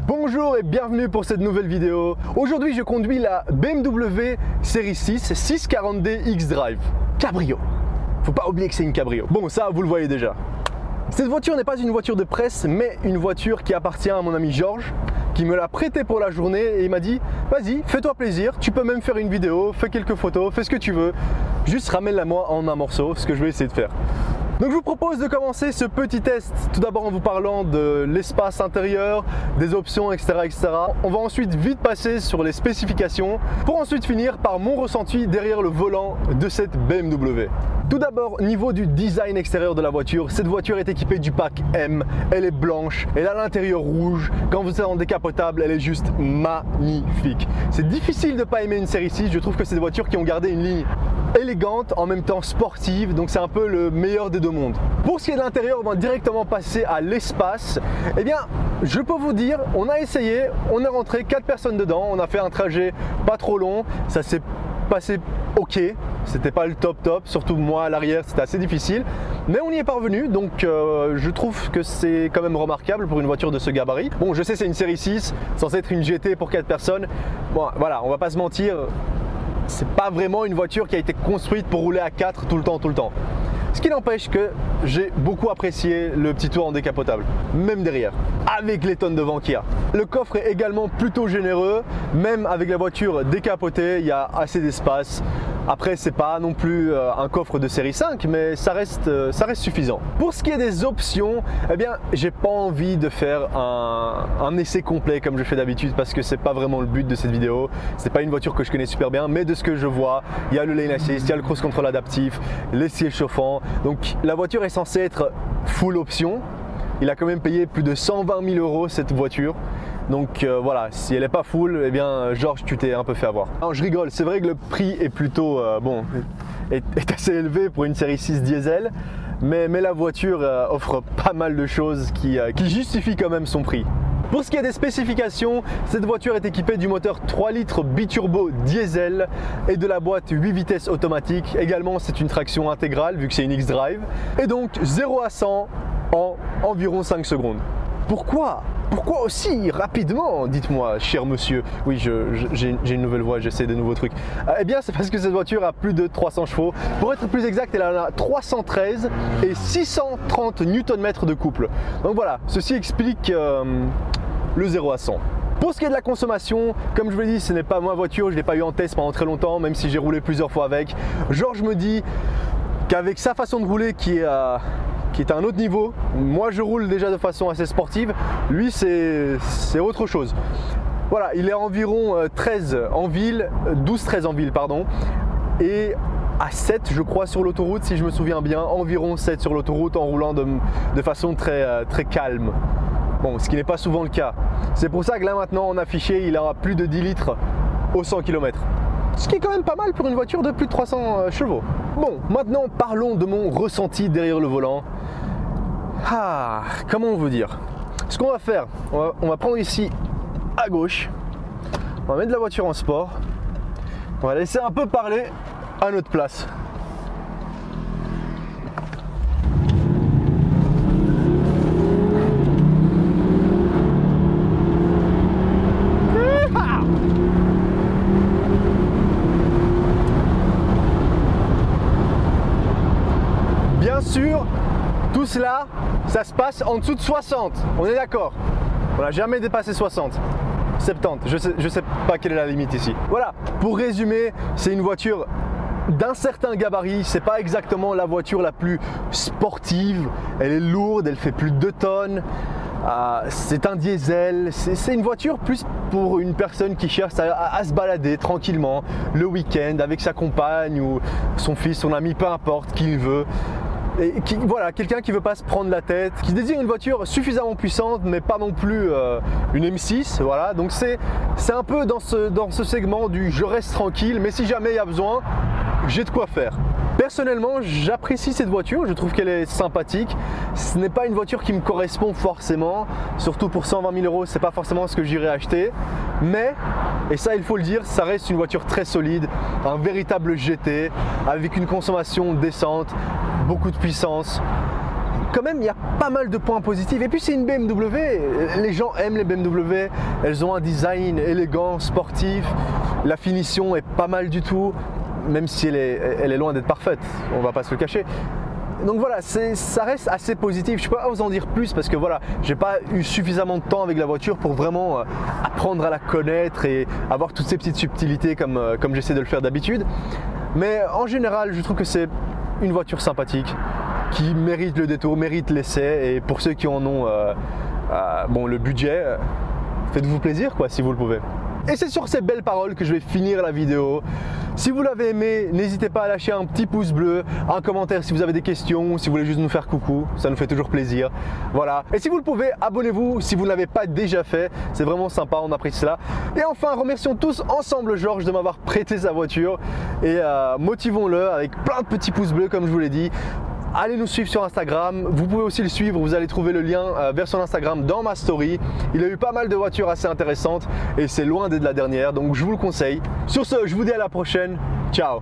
Bonjour et bienvenue pour cette nouvelle vidéo. Aujourd'hui je conduis la BMW série 6 640D X-Drive Cabrio. Faut pas oublier que c'est une cabrio. Bon, ça vous le voyez déjà. Cette voiture n'est pas une voiture de presse mais une voiture qui appartient à mon ami Georges, qui me l'a prêtée pour la journée et il m'a dit vas-y, fais-toi plaisir, tu peux même faire une vidéo, fais quelques photos, fais ce que tu veux, juste ramène-la moi en un morceau, ce que je vais essayer de faire. Donc je vous propose de commencer ce petit test tout d'abord en vous parlant de l'espace intérieur, des options, etc., etc. On va ensuite vite passer sur les spécifications pour ensuite finir par mon ressenti derrière le volant de cette BMW. Tout d'abord, niveau du design extérieur de la voiture, cette voiture est équipée du pack M, elle est blanche, elle a l'intérieur rouge, quand vous êtes en décapotable, elle est juste magnifique. C'est difficile de ne pas aimer une série 6, je trouve que c'est des voitures qui ont gardé une ligne élégante, en même temps sportive, donc c'est un peu le meilleur des deux mondes. Pour ce qui est de l'intérieur, on va directement passer à l'espace. Eh bien, je peux vous dire, on a essayé, on est rentré 4 personnes dedans, on a fait un trajet pas trop long, ça s'est passé ok, c'était pas le top, surtout moi à l'arrière c'était assez difficile, mais on y est parvenu, donc je trouve que c'est quand même remarquable pour une voiture de ce gabarit. Bon, je sais c'est une série 6, censée être une GT pour 4 personnes, bon voilà, on va pas se mentir, c'est pas vraiment une voiture qui a été construite pour rouler à 4 tout le temps. Ce qui n'empêche que j'ai beaucoup apprécié le petit tour en décapotable, même derrière, avec les tonnes de vent qu'il y a. Le coffre est également plutôt généreux, même avec la voiture décapotée, il y a assez d'espace. Après, c'est pas non plus un coffre de série 5, mais ça reste suffisant. Pour ce qui est des options, eh bien, j'ai pas envie de faire un essai complet comme je fais d'habitude parce que c'est pas vraiment le but de cette vidéo. C'est pas une voiture que je connais super bien, mais de ce que je vois, il y a le lane assist, il y a le cruise control adaptif, les sièges chauffants. Donc la voiture est censée être full option. Il a quand même payé plus de 120 000 € cette voiture. Donc voilà, si elle n'est pas full, eh bien Georges, tu t'es un peu fait avoir. Non, je rigole, c'est vrai que le prix est plutôt est assez élevé pour une série 6 diesel, mais la voiture offre pas mal de choses qui justifient quand même son prix. Pour ce qui est des spécifications, cette voiture est équipée du moteur 3 litres biturbo diesel et de la boîte 8 vitesses automatique. Également, c'est une traction intégrale vu que c'est une X-Drive. Et donc 0 à 100 en environ 5 secondes. Pourquoi aussi rapidement, dites-moi, cher monsieur? Oui, j'ai une nouvelle voix, j'essaie de nouveaux trucs. Eh bien, c'est parce que cette voiture a plus de 300 chevaux. Pour être plus exact, elle en a 313 et 630 Nm de couple. Donc voilà, ceci explique le 0 à 100. Pour ce qui est de la consommation, comme je vous l'ai dit, ce n'est pas ma voiture, je ne l'ai pas eu en test pendant très longtemps, même si j'ai roulé plusieurs fois avec. Georges me dit qu'avec sa façon de rouler qui est à un autre niveau, moi je roule déjà de façon assez sportive, lui c'est autre chose. Voilà, il est environ 13 en ville, 12-13 en ville pardon, et à 7 je crois sur l'autoroute si je me souviens bien, environ 7 sur l'autoroute en roulant de façon très calme. Bon, ce qui n'est pas souvent le cas. C'est pour ça que là maintenant en affiché il aura plus de 10 litres au 100 km. Ce qui est quand même pas mal pour une voiture de plus de 300 chevaux. Bon, maintenant parlons de mon ressenti derrière le volant. Comment vous dire? Ce qu'on va faire, on va prendre ici à gauche, on va mettre la voiture en sport, on va laisser un peu parler à notre place. Bien sûr, tout cela, ça se passe en dessous de 60, on est d'accord. On n'a jamais dépassé 60, 70, je sais pas quelle est la limite ici. Voilà, pour résumer, c'est une voiture d'un certain gabarit, c'est pas exactement la voiture la plus sportive, elle est lourde, elle fait plus de 2 tonnes. C'est un diesel, c'est une voiture plus pour une personne qui cherche à se balader tranquillement le week-end avec sa compagne ou son fils, son ami, peu importe qui il veut. Et voilà, quelqu'un qui ne veut pas se prendre la tête, qui désire une voiture suffisamment puissante mais pas non plus une M6, voilà. Donc c'est un peu dans ce segment du je reste tranquille, mais si jamais il y a besoin, j'ai de quoi faire. Personnellement, j'apprécie cette voiture, je trouve qu'elle est sympathique. Ce n'est pas une voiture qui me correspond forcément, surtout pour 120 000 €, c'est pas forcément ce que j'irai acheter. Mais, et ça il faut le dire, ça reste une voiture très solide, un véritable GT, avec une consommation décente, beaucoup de puissance. quand même, il y a pas mal de points positifs. Et puis c'est une BMW, les gens aiment les BMW, elles ont un design élégant, sportif, la finition est pas mal du tout, même si elle est loin d'être parfaite, on va pas se le cacher. Donc voilà, ça reste assez positif. Je peux pas vous en dire plus parce que voilà, j'ai pas eu suffisamment de temps avec la voiture pour vraiment apprendre à la connaître et avoir toutes ces petites subtilités comme j'essaie de le faire d'habitude. Mais en général, je trouve que c'est une voiture sympathique qui mérite le détour, mérite l'essai. Et pour ceux qui en ont bon, le budget, faites-vous plaisir quoi, si vous le pouvez. Et c'est sur ces belles paroles que je vais finir la vidéo. Si vous l'avez aimé, n'hésitez pas à lâcher un petit pouce bleu, un commentaire si vous avez des questions, si vous voulez juste nous faire coucou, ça nous fait toujours plaisir. Voilà. Et si vous le pouvez, abonnez-vous si vous ne l'avez pas déjà fait, c'est vraiment sympa, on apprécie cela. Et enfin, remercions tous ensemble Georges de m'avoir prêté sa voiture et motivons-le avec plein de petits pouces bleus comme je vous l'ai dit. Allez nous suivre sur Instagram, vous pouvez aussi le suivre, vous allez trouver le lien vers son Instagram dans ma story. Il a eu pas mal de voitures assez intéressantes et c'est loin d'être la dernière, donc je vous le conseille. Sur ce, je vous dis à la prochaine, ciao.